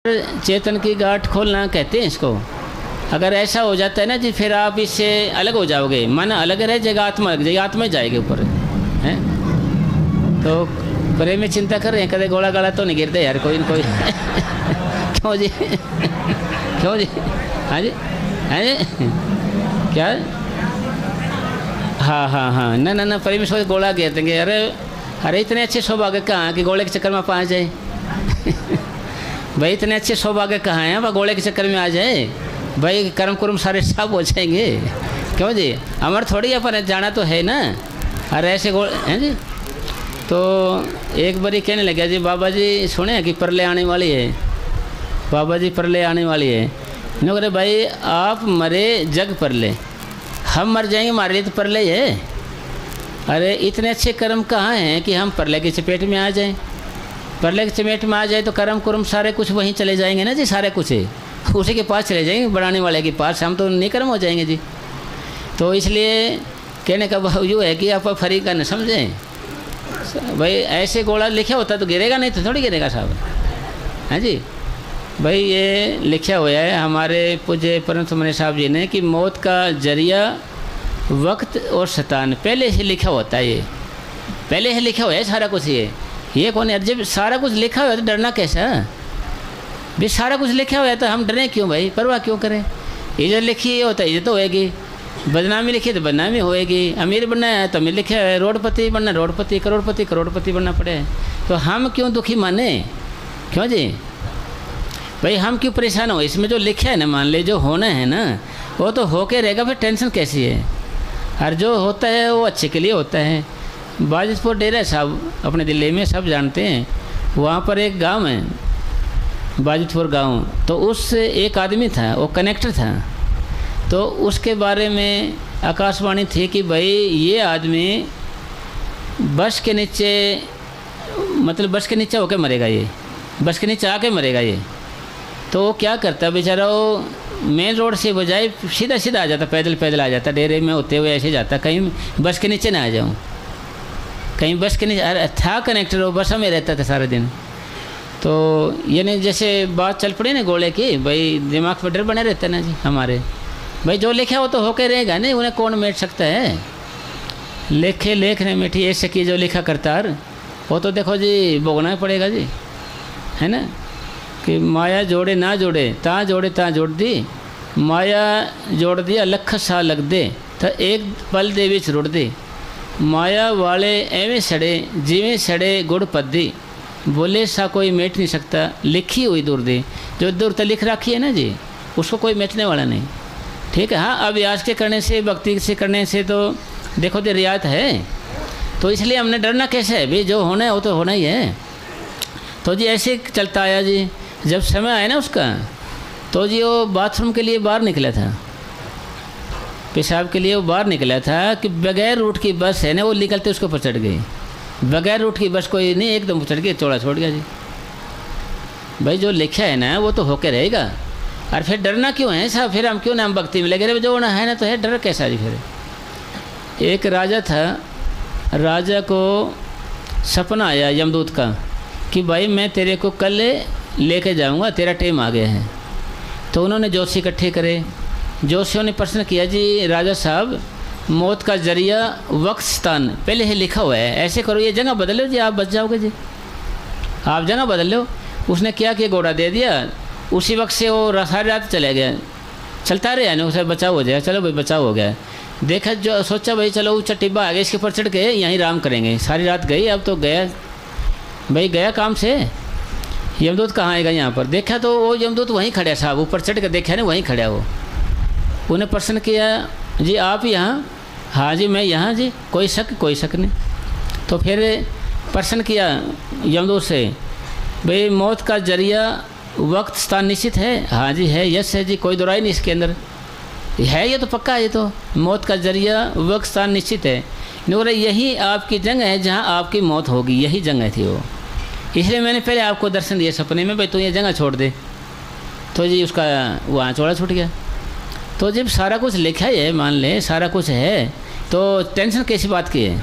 चेतन की गांठ खोलना कहते हैं इसको। अगर ऐसा हो जाता है ना जी, फिर आप इससे अलग हो जाओगे, मन अलग रह जाएगा, आत्मा अलग जाएगी, आत्मा जाएगी ऊपर हैं। तो प्रेम में चिंता कर रहे हैं, कदे गोला गाला तो नहीं गिरते यार कोई न कोई क्यों जी क्यों जी? हाँ जी, हाँ जी, क्या? हाँ हाँ हाँ, ना ना ना, प्रेम से गोला गिर देंगे। अरे अरे इतने अच्छे सौभाग्य कहाँ कि गोले के चक्कर में पा जाए भाई इतने अच्छे सौभाग्य कहाँ हैं वह गोले के चक्कर में आ जाए? भाई कर्म कुर्म सारे सब हो जाएंगे। क्यों जी? अमर थोड़ी अपन जाना तो है ना। अरे ऐसे गोल हैं जी। तो एक बारी कहने लगा जी, बाबा जी सुने कि परले आने वाली है, बाबा जी परले आने वाली है। नो अरे भाई आप मरे जग परले, हम मर जाएंगे हमारे लिए तो परले है। अरे इतने अच्छे कर्म कहाँ हैं कि हम परले की चपेट में आ जाएं? परले की चपेट में आ जाए तो कर्म कुर्म सारे कुछ वहीं चले जाएंगे ना जी, सारे कुछ है उसी के पास चले जाएंगे, बढ़ाने वाले के पास, हम तो निकर्म हो जाएंगे जी। तो इसलिए कहने का भाव यूँ है कि आप फरी का न समझें। भाई ऐसे गोला लिखा होता तो गिरेगा, नहीं तो थोड़ी गिरेगा साहब। हाँ जी, भाई ये लिखा हुआ है हमारे पूज्य परम सुमने साहब जी ने कि मौत का जरिया वक्त और शैतान पहले से लिखा होता है। ये पहले से लिखा हुआ है सारा कुछ। ये कौन है? जब सारा कुछ लिखा हुआ है तो डरना कैसा? भी सारा कुछ लिखा हुआ है तो हम डरें क्यों भाई? परवाह क्यों करें? इज्जत लिखी है होता है इज्जत होएगी, बदनामी लिखी तो बदनामी होएगी, अमीर बनना है तो अमीर लिखा है, रोडपति बनना रोडपति, करोड़पति करोड़पति बनना पड़े, तो हम क्यों दुखी माने? क्यों जी? भाई हम क्यों परेशान हो? इसमें जो लिखा है ना, मान ले जो होना है ना वो तो होके रहेगा, फिर टेंशन कैसी है? और जो होता है वो अच्छे के लिए होता है। बाजितपुर डेरा साहब अपने दिल्ली में सब जानते हैं, वहाँ पर एक गांव है बाजितपुर गांव। तो उस एक आदमी था, वो कनेक्टर था, तो उसके बारे में आकाशवाणी थी कि भाई ये आदमी बस के नीचे, मतलब बस के नीचे होके मरेगा, ये बस के नीचे आके मरेगा ये। तो वो क्या करता बेचारा, वो मेन रोड से बजाय सीधा सीधा आ जाता, पैदल पैदल आ जाता, डेरे में होते हुए ऐसे जाता, कहीं बस के नीचे ना आ जाऊँ, कहीं बस के नीचे था कनेक्टर, वो बस में रहता था सारा दिन। तो यानी जैसे बात चल पड़ी ना गोले की, भाई दिमाग में डर बने रहता ना जी हमारे। भाई जो लिखा वो तो होके रहेगा नहीं, उन्हें कौन मेट सकता है? लेखे लेख ने मिठी ऐसे की जो लिखा करतार, वो तो देखो जी भोगना पड़ेगा जी, है ना। कि माया जोड़े ना जोड़े ता जोड़े ता जोड़ दी, माया जोड़ दिया लख सा लग दे, तो एक पल दे विच रुड़ दी, माया वाले एवें सड़े जिवें सड़े गुड़ पद्दी, बोले सा कोई मेट नहीं सकता लिखी हुई दूर दे। जो दूर तक लिख रखी है ना जी, उसको कोई मेटने वाला नहीं। ठीक है। हाँ, अब आज के करने से, भक्ति से करने से तो देखो तो रियायत है, तो इसलिए हमने डरना कैसे है? भाई जो होना है वो तो होना ही है। तो जी ऐसे चलता आया जी। जब समय आया ना उसका, तो जी वो बाथरूम के लिए बाहर निकला था, पेशाब के लिए वो बाहर निकला था कि बगैर रूट की बस है ना, वो निकलते उसके ऊपर चढ़ गई। बगैर रूट की बस कोई नहीं, एकदम चढ़ गई, चौड़ा छोड़ गया जी। भाई जो लिखा है ना वो तो होके रहेगा, और फिर डरना क्यों है साहब? फिर हम क्यों ना हम भक्ति में लगे रहे? जो होना है ना तो है, डर कैसा जी? फिर एक राजा था, राजा को सपना आया यमदूत का कि भाई मैं तेरे को कल लेके जाऊंगा, तेरा टाइम आ गया है। तो उन्होंने जोशी इकट्ठे करे, जोशियों ने प्रश्न किया जी राजा साहब, मौत का जरिया वक्त स्थान पहले ही लिखा हुआ है, ऐसे करो ये जगह बदल लो जी, आप बच जाओगे जी, आप जगह बदल लो। उसने क्या किया, घोड़ा दे दिया, उसी वक्त से वो सारी रात चले गया, चलता रहे ना, उसे बचाव हो जाए। चलो भाई बचाव हो गया। देखा जो सोचा भाई चलो ऊँचा टिब्बा आ गया, इसके ऊपर चढ़ के यहीं आराम करेंगे। सारी रात गई, अब तो गया भाई, गया काम से। यमदूत कहाँ आएगा यहाँ पर? देखा तो वो यमदूत वहीं खड़ा साहब, ऊपर चढ़ के देखा ना वहीं खड़ा वो। उन्हें प्रश्न किया जी आप यहाँ? हाँ जी मैं यहाँ जी। कोई शक नहीं। तो फिर प्रश्न किया यमदूत से, भाई मौत का जरिया वक्त स्थान निश्चित है? हाँ जी है, यस है जी, कोई दोराई नहीं इसके अंदर है, ये तो पक्का है, ये तो मौत का जरिया वक्त स्थान निश्चित है। नूर यही आपकी जगह है जहाँ आपकी मौत होगी, यही जगह थी वो, इसलिए मैंने पहले आपको दर्शन दिया सपने में, भाई तू ये जगह छोड़ दे। तो जी उसका वहाँ चौड़ा छूट गया। तो जब सारा कुछ लिखा ही है, मान ले सारा कुछ है, तो टेंशन कैसी बात की है?